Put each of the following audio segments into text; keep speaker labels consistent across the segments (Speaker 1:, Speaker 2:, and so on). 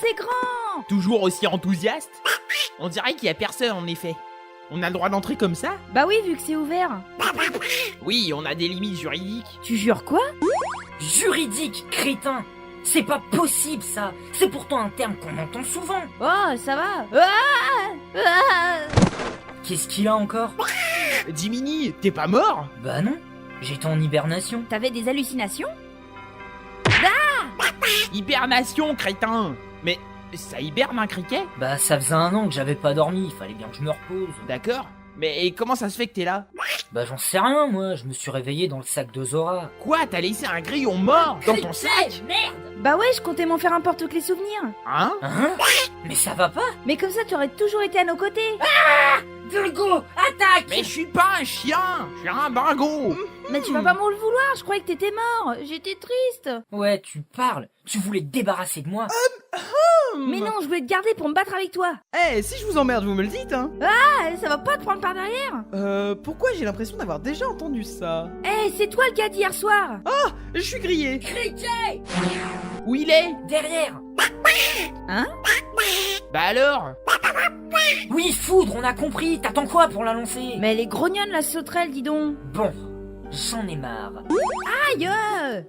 Speaker 1: c'est grand!
Speaker 2: Toujours aussi enthousiaste? On dirait qu'il y a personne en effet. On a le droit d'entrer comme ça?
Speaker 1: Bah oui, vu que c'est ouvert.
Speaker 2: Oui, on a des limites juridiques.
Speaker 1: Tu jures quoi?
Speaker 3: Juridique, crétin! C'est pas possible ça! C'est pourtant un terme qu'on entend souvent!
Speaker 1: Oh, ça va.
Speaker 3: Qu'est-ce qu'il a encore?
Speaker 2: Jiminy, t'es pas mort?
Speaker 3: Bah non, j'étais en hibernation.
Speaker 1: T'avais des hallucinations?
Speaker 2: Hibernation, crétin! Mais ça hiberne un criquet?
Speaker 3: Bah ça faisait 1 an que j'avais pas dormi, il fallait bien que je me repose.
Speaker 2: D'accord. Mais comment ça se fait que t'es là?
Speaker 3: Bah j'en sais rien moi, je me suis réveillé dans le sac de Zora.
Speaker 2: Quoi, t'as laissé un grillon mort dans ton sac?
Speaker 3: Merde!
Speaker 1: Bah ouais, je comptais m'en faire un porte-clés souvenir.
Speaker 2: Hein?
Speaker 3: Hein? Mais ça va pas?
Speaker 1: Mais comme ça, tu aurais toujours été à nos côtés.
Speaker 3: Dingo, attaque!
Speaker 2: Mais je suis pas un chien! Je suis un dingo!
Speaker 1: Mais tu vas pas m'en le vouloir, je croyais que t'étais mort. J'étais triste.
Speaker 3: Ouais, tu parles, tu voulais te débarrasser de moi.
Speaker 1: Mais non, je voulais te garder pour me battre avec toi.
Speaker 4: Eh, si je vous emmerde, vous me le dites, hein.
Speaker 1: Ah, ça va pas te prendre par derrière.
Speaker 4: Pourquoi j'ai l'impression d'avoir déjà entendu ça?
Speaker 1: Eh, c'est toi le gars d'hier soir.
Speaker 4: Je suis grillé.
Speaker 3: Criquet!
Speaker 2: Où il est?
Speaker 3: Derrière!
Speaker 2: Bah alors?
Speaker 3: Oui, foudre, on a compris, t'attends quoi pour la lancer?
Speaker 1: Mais elle est grognonne la sauterelle, dis donc.
Speaker 3: Bon, j'en ai marre.
Speaker 1: Aïe.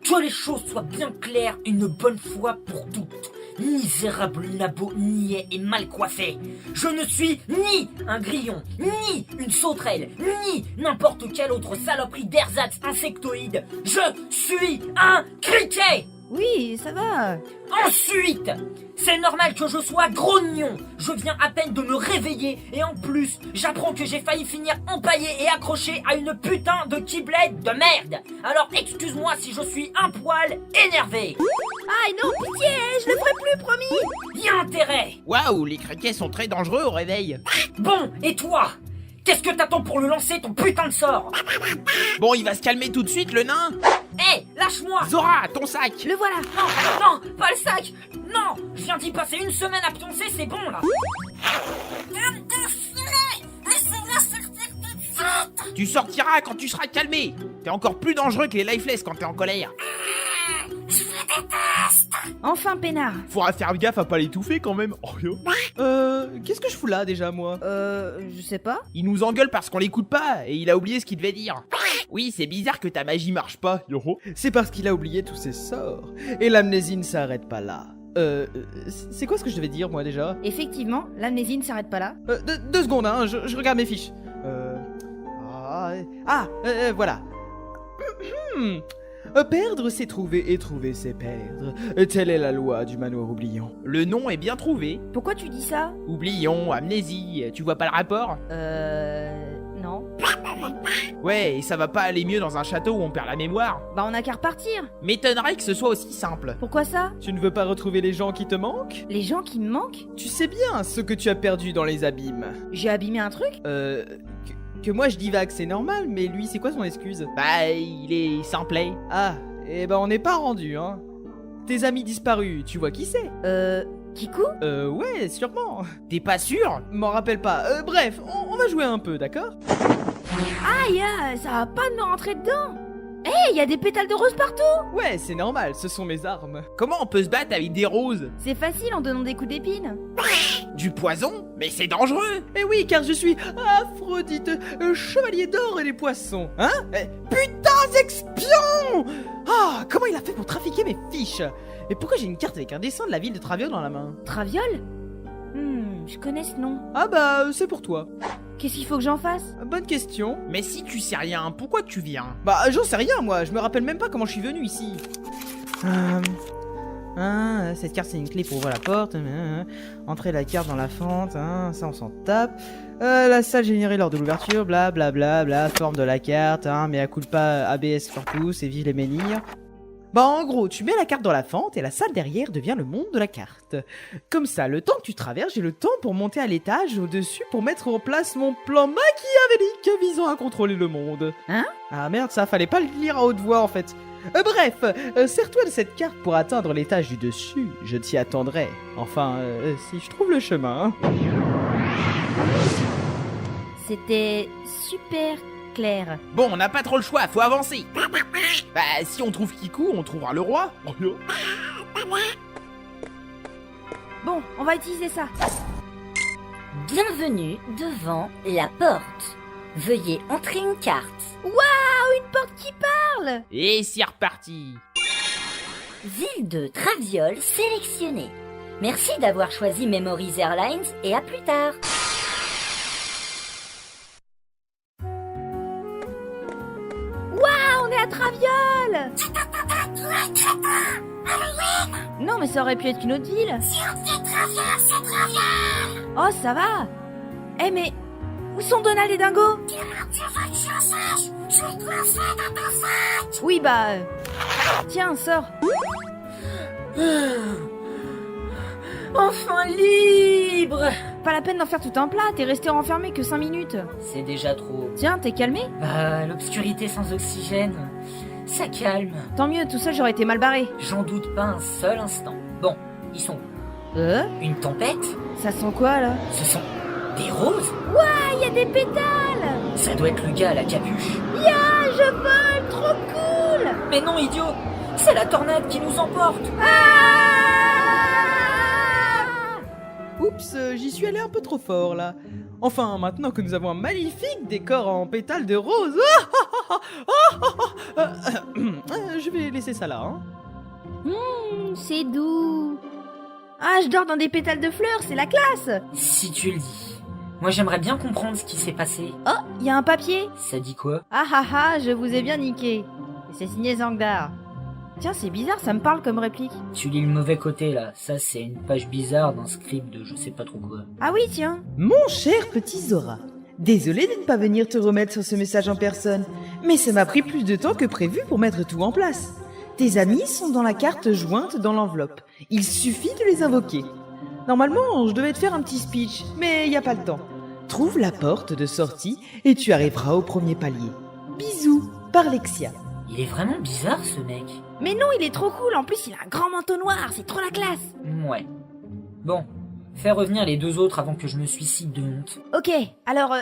Speaker 3: Que les choses soient bien claires une bonne fois pour toutes. Misérable nabo niais et mal coiffé. Je ne suis ni un grillon, ni une sauterelle, ni n'importe quelle autre saloperie d'ersatz insectoïde. Je suis un criquet!
Speaker 1: Oui, ça va.
Speaker 3: Ensuite, c'est normal que je sois grognon. Je viens à peine de me réveiller et en plus, j'apprends que j'ai failli finir empaillé et accroché à une putain de kiblette de merde. Alors excuse-moi si je suis un poil énervé.
Speaker 1: Aïe non, pitié, je le ferai plus, promis.
Speaker 3: Y a intérêt.
Speaker 2: Waouh, les criquets sont très dangereux au réveil.
Speaker 3: Bon, et toi? Qu'est-ce que t'attends pour le lancer, ton putain de sort?
Speaker 2: Bon, il va se calmer tout de suite, le nain.
Speaker 3: Hé, lâche-moi!
Speaker 2: Zora, ton sac.
Speaker 1: Le voilà.
Speaker 3: Non, non, pas le sac! Non! Je viens d'y passer 1 semaine à pioncer, c'est bon là!
Speaker 2: Tu sortiras quand tu seras calmé. T'es encore plus dangereux que les lifeless quand t'es en colère.
Speaker 1: Enfin, peinard.
Speaker 4: Faudra faire gaffe à pas l'étouffer quand même. Oh, yo. Qu'est-ce que je fous là déjà, moi?
Speaker 1: Je sais pas.
Speaker 2: Il nous engueule parce qu'on l'écoute pas et il a oublié ce qu'il devait dire. Oui, c'est bizarre que ta magie marche pas.
Speaker 4: Yo. C'est parce qu'il a oublié tous ses sorts. Et l'amnésie ne s'arrête pas là. C'est quoi ce que je devais dire, moi, déjà?
Speaker 1: Effectivement, l'amnésie ne s'arrête pas là.
Speaker 4: 2 secondes, hein, je regarde mes fiches. Voilà. Perdre, c'est trouver, et trouver, c'est perdre. Telle est la loi du manoir oubliant.
Speaker 2: Le nom est bien trouvé.
Speaker 1: Pourquoi tu dis ça?
Speaker 2: Oublions, amnésie, tu vois pas le rapport?
Speaker 1: Non.
Speaker 2: Ouais, et ça va pas aller mieux dans un château où on perd la mémoire.
Speaker 1: Bah on a qu'à repartir.
Speaker 2: M'étonnerait que ce soit aussi simple.
Speaker 1: Pourquoi ça?
Speaker 4: Tu ne veux pas retrouver les gens qui te manquent?
Speaker 1: Les gens qui me manquent?
Speaker 4: Tu sais bien ce que tu as perdu dans les abîmes.
Speaker 1: J'ai abîmé un truc?
Speaker 4: Que moi je divague, c'est normal, mais lui, c'est quoi son excuse?
Speaker 2: Bah, il est simplet.
Speaker 4: Ah, et ben on n'est pas rendu, hein. Tes amis disparus, tu vois qui c'est?
Speaker 1: Kikou?
Speaker 4: Ouais, sûrement.
Speaker 2: T'es pas sûr?
Speaker 4: M'en rappelle pas. Bref, on va jouer un peu, d'accord?
Speaker 1: Aïe, ça va pas de me rentrer dedans. Il y a des pétales de rose partout.
Speaker 4: Ouais, c'est normal, ce sont mes armes.
Speaker 2: Comment on peut se battre avec des roses?
Speaker 1: C'est facile en donnant des coups d'épine.
Speaker 2: Du poison? Mais c'est dangereux.
Speaker 4: Eh oui, car je suis Aphrodite, chevalier d'or et des poissons. Hein? Putain, espion! Ah, comment il a fait pour trafiquer mes fiches? Mais pourquoi j'ai une carte avec un dessin de la ville de Traviole dans la main?
Speaker 1: Traviole? Je connais ce nom.
Speaker 4: Ah bah, c'est pour toi.
Speaker 1: Qu'est-ce qu'il faut que j'en fasse?
Speaker 4: Bonne question.
Speaker 2: Mais si tu sais rien, pourquoi tu viens?
Speaker 4: Bah, j'en sais rien, moi. Je me rappelle même pas comment je suis venu ici. Cette carte, c'est une clé pour ouvrir la porte. Entrer la carte dans la fente. Ça, on s'en tape. La salle générée lors de l'ouverture. Bla bla bla bla. Forme de la carte. Mais à culpa ABS pour tous et vive les menhirs. Bah en gros, tu mets la carte dans la fente et la salle derrière devient le monde de la carte. Comme ça, le temps que tu traverses, j'ai le temps pour monter à l'étage au-dessus pour mettre en place mon plan machiavélique visant à contrôler le monde.
Speaker 1: Hein?
Speaker 4: Ah merde, ça fallait pas le lire à haute voix en fait. Bref, sers-toi de cette carte pour atteindre l'étage du dessus. Je t'y attendrai. Enfin, si je trouve le chemin.
Speaker 1: C'était super clair.
Speaker 2: Bon, on n'a pas trop le choix, faut avancer. Bah, si on trouve Kikou, on trouvera le roi.
Speaker 1: Bon, on va utiliser ça.
Speaker 5: Bienvenue devant la porte. Veuillez entrer une carte.
Speaker 1: Waouh, une porte qui parle.
Speaker 2: Et c'est reparti.
Speaker 5: Ville de Traviole sélectionnée. Merci d'avoir choisi Memories Airlines et à plus tard.
Speaker 1: Ah, on est à Traviole. Non, mais ça aurait pu être une autre ville. Oh, ça va. Eh, mais où sont Donald et Dingo? Oui, bah... Tiens, sors.
Speaker 3: Enfin libre!
Speaker 1: Pas la peine d'en faire tout un plat, t'es resté renfermé que 5 minutes.
Speaker 3: C'est déjà trop.
Speaker 1: Tiens, t'es calmé?
Speaker 3: Bah, l'obscurité sans oxygène, ça calme.
Speaker 1: Tant mieux, tout ça j'aurais été mal barré.
Speaker 3: J'en doute pas un seul instant. Bon, ils sont une tempête?
Speaker 1: Ça sent quoi, là?
Speaker 3: Ce sont des roses?
Speaker 1: Ah, y a des pétales.
Speaker 3: Ça doit être le gars à la capuche.
Speaker 1: Ah, je vole, trop cool.
Speaker 3: Mais non, idiot! C'est la tornade qui nous emporte!
Speaker 4: Oups, j'y suis allé un peu trop fort là. Enfin, maintenant que nous avons un magnifique décor en pétales de rose. Je vais laisser ça là. Hein.
Speaker 1: C'est doux. Ah, je dors dans des pétales de fleurs, c'est la classe.
Speaker 3: Si tu le dis. Moi, j'aimerais bien comprendre ce qui s'est passé.
Speaker 1: Oh, y a un papier.
Speaker 3: Ça dit quoi?
Speaker 1: Ah ah ah, je vous ai bien niqué. Et c'est signé Zangdar. Tiens, c'est bizarre, ça me parle comme réplique.
Speaker 3: Tu lis le mauvais côté, là. Ça, c'est une page bizarre d'un script de je sais pas trop quoi.
Speaker 1: Ah oui, tiens.
Speaker 6: Mon cher petit Zora, désolé de ne pas venir te remettre sur ce message en personne, mais ça m'a pris plus de temps que prévu pour mettre tout en place. Tes amis sont dans la carte jointe dans l'enveloppe. Il suffit de les invoquer. Normalement, je devais te faire un petit speech, mais il n'y a pas le temps. Trouve la porte de sortie et tu arriveras au premier palier. Bisous, par Lexia.
Speaker 3: Il est vraiment bizarre, ce mec.
Speaker 1: Mais non, il est trop cool, en plus il a un grand manteau noir, c'est trop la classe.
Speaker 3: Ouais. Bon, fais revenir les deux autres avant que je me suicide de honte.
Speaker 1: Ok, alors...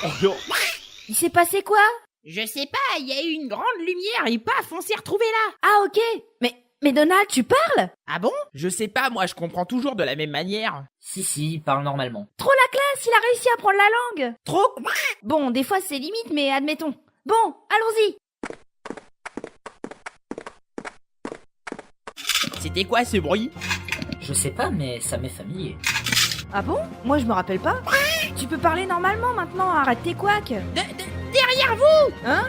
Speaker 2: Oh non.
Speaker 1: Il s'est passé quoi?
Speaker 2: Je sais pas, il y a eu une grande lumière et paf, on s'est retrouvés là.
Speaker 1: Ah ok, mais Donald, tu parles?
Speaker 2: Ah bon? Je sais pas, moi je comprends toujours de la même manière.
Speaker 3: Si, parle normalement.
Speaker 1: Trop la classe, il a réussi à apprendre la langue.
Speaker 2: Trop.
Speaker 1: Bon, des fois c'est limite, mais admettons. Bon, allons-y.
Speaker 2: C'était quoi ce bruit?
Speaker 3: Je sais pas, mais ça m'est familier.
Speaker 1: Ah bon? Moi je me rappelle pas. Tu peux parler normalement maintenant, arrête tes couacs.
Speaker 2: Derrière vous!
Speaker 1: Hein?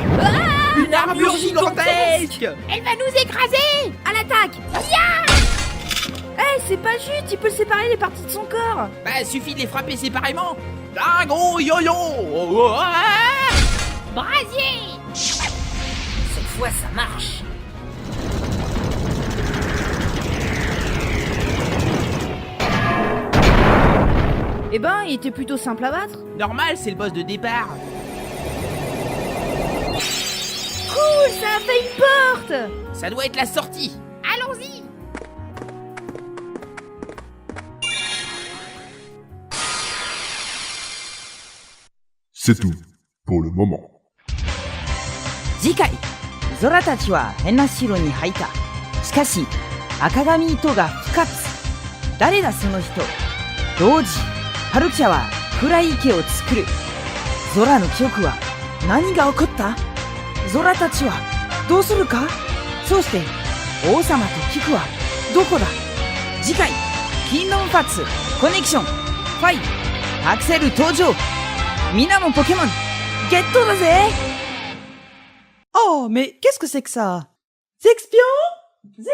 Speaker 2: Une armure gigantesque!
Speaker 1: Elle va nous écraser! À l'attaque! Eh, c'est pas juste, il peut séparer les parties de son corps.
Speaker 2: Bah, suffit de les frapper séparément. Dingo yo-yo!
Speaker 1: Brasier!
Speaker 3: Cette fois, ça marche.
Speaker 1: Eh ben, il était plutôt simple à battre.
Speaker 2: Normal, c'est le boss de départ.
Speaker 1: Cool, ça a fait une porte!
Speaker 2: Ça doit être la sortie. Allons-y!
Speaker 7: C'est tout, pour le moment.
Speaker 6: 次回、ゾラたちは変な城に入った。しかし、赤髪糸が復活。誰だその人。同時、パルキャは暗い池を作る。ゾラの記憶は何が起こった？ゾラたちはどうするか？そして、王様とキクはどこだ？次回、キンドムパッツコネクション5アクセル登場。みんなもポケモンゲットだぜ。Oh, mais qu'est-ce que c'est que ça? Zexpion? Zexpion,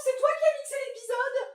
Speaker 6: c'est toi qui as mixé l'épisode?